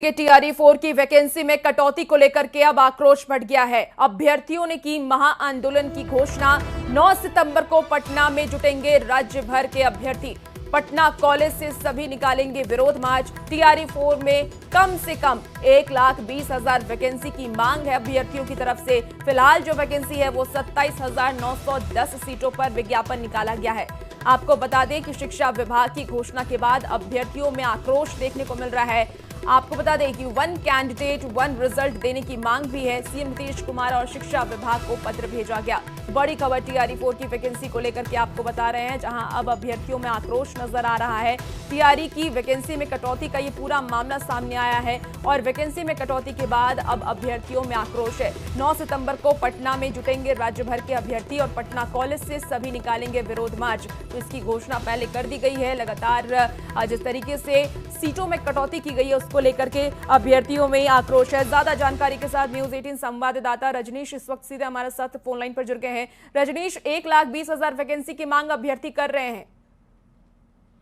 के टीआरई 4 की वैकेंसी में कटौती को लेकर के अब आक्रोश बढ़ गया है। अभ्यर्थियों ने की महाआंदोलन की घोषणा। 9 सितंबर को पटना में जुटेंगे राज्य भर के अभ्यर्थी। पटना कॉलेज से सभी निकालेंगे विरोध मार्च। टीआरई 4 में कम से कम 1,20,000 वैकेंसी की मांग है अभ्यर्थियों की तरफ से। फिलहाल जो वैकेंसी है वो 27,910 सीटों पर विज्ञापन निकाला गया है। आपको बता दें कि शिक्षा विभाग की घोषणा के बाद अभ्यर्थियों में आक्रोश देखने को मिल रहा है। आपको बता दें कि 1 कैंडिडेट 1 रिजल्ट देने की मांग भी है। सीएम नीतीश कुमार और शिक्षा विभाग को पत्र भेजा गया। बड़ी खबर टीआरई 4 की वैकेंसी को लेकर के आपको बता रहे हैं, जहां अब अभ्यर्थियों में आक्रोश नजर आ रहा है। टीआरई की वैकेंसी में कटौती का ये पूरा मामला सामने आया है और वैकेंसी में कटौती के बाद अब अभ्यर्थियों में आक्रोश है। 9 सितंबर को पटना में जुटेंगे राज्य भर के अभ्यर्थी और पटना कॉलेज से सभी निकालेंगे विरोध मार्च। तो इसकी घोषणा पहले कर दी गई है। लगातार जिस तरीके से सीटों में कटौती की गई है उसको लेकर के अभ्यर्थियों में आक्रोश है। ज्यादा जानकारी के साथ न्यूज 18 संवाददाता रजनीश इस वक्त सीधे हमारे साथ फोन लाइन पर जुड़ गए हैं। रजनीश, 1,20,000 वैकेंसी की मांग अभ्यर्थी कर रहे हैं।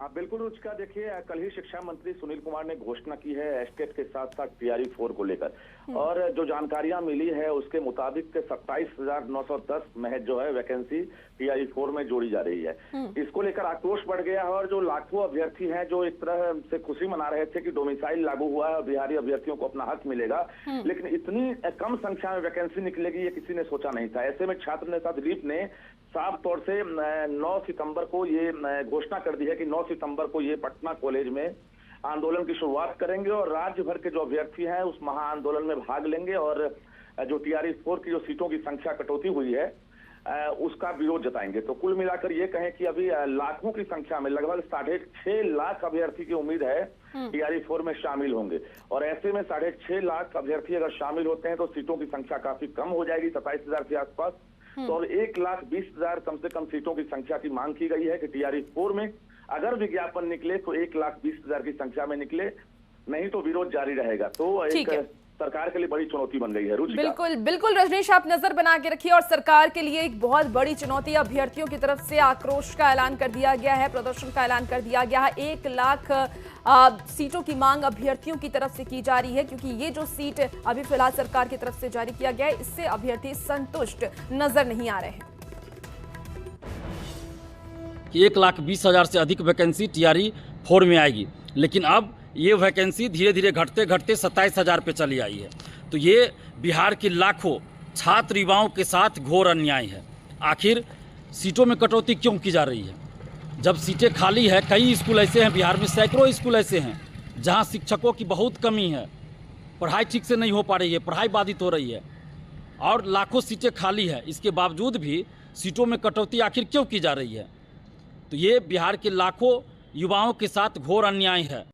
हाँ बिल्कुल रुचिका, देखिए कल ही शिक्षा मंत्री सुनील कुमार ने घोषणा की है एस्टेट के साथ साथ टीआरई 4 को लेकर, और जो जानकारियां मिली है उसके मुताबिक 27,910 महज जो है वैकेंसी टीआरई 4 में जोड़ी जा रही है। इसको लेकर आक्रोश बढ़ गया है और जो लाखों अभ्यर्थी हैं जो एक तरह से खुशी मना रहे थे कि डोमिसाइल लागू हुआ है और बिहारी अभ्यर्थियों को अपना हक मिलेगा, लेकिन इतनी कम संख्या में वैकेंसी निकलेगी ये किसी ने सोचा नहीं था। ऐसे में छात्र नेता दिलीप ने साफ तौर से 9 सितंबर को ये घोषणा कर दी है कि 9 सितंबर को ये पटना कॉलेज में आंदोलन की शुरुआत करेंगे और राज्य भर के जो अभ्यर्थी हैं उस महाआंदोलन में भाग लेंगे और जो टीआरई 4 की जो सीटों की संख्या कटौती हुई है उसका विरोध जताएंगे। तो कुल मिलाकर ये कहें कि अभी लाखों की संख्या में लगभग 6.5 लाख अभ्यर्थी की उम्मीद है टीआरई 4 में शामिल होंगे, और ऐसे में 6.5 लाख अभ्यर्थी अगर शामिल होते हैं तो सीटों की संख्या काफी कम हो जाएगी, 27,000 के आसपास। तो और 1,20,000 कम से कम सीटों की संख्या की मांग की गई है कि टीआरई 4 में अगर विज्ञापन निकले तो 1,20,000 की संख्या में निकले, नहीं तो विरोध जारी रहेगा। तो एक सरकार के लिए बड़ी चुनौती बन गई है। बिल्कुल बिल्कुल रजनीश, आप नजर बना के रखिए। और सरकार के लिए एक बहुत बड़ी चुनौती, अभ्यर्थियों की तरफ से आक्रोश का ऐलान कर दिया गया है, प्रदर्शन का ऐलान कर दिया गया है। 1 लाख सीटों की मांग अभ्यर्थियों की तरफ से की जा रही है, क्योंकि ये जो सीट अभी फिलहाल सरकार की तरफ से जारी किया गया है इससे अभ्यर्थी संतुष्ट नजर नहीं आ रहे हैं। 1,20,000 से अधिक वैकेंसी टीआरई 4 में आएगी, लेकिन अब ये वैकेंसी धीरे धीरे घटते घटते 27,000 पे चली आई है। तो ये बिहार के लाखों छात्र युवाओं के साथ घोर अन्याय है। आखिर सीटों में कटौती क्यों की जा रही है जब सीटें खाली है? कई स्कूल ऐसे हैं बिहार में, सैकड़ों स्कूल ऐसे हैं जहां शिक्षकों की बहुत कमी है, पढ़ाई ठीक से नहीं हो पा रही है, पढ़ाई बाधित हो रही है और लाखों सीटें खाली है। इसके बावजूद भी सीटों में कटौती आखिर क्यों की जा रही है? तो ये बिहार के लाखों युवाओं के साथ घोर अन्याय है।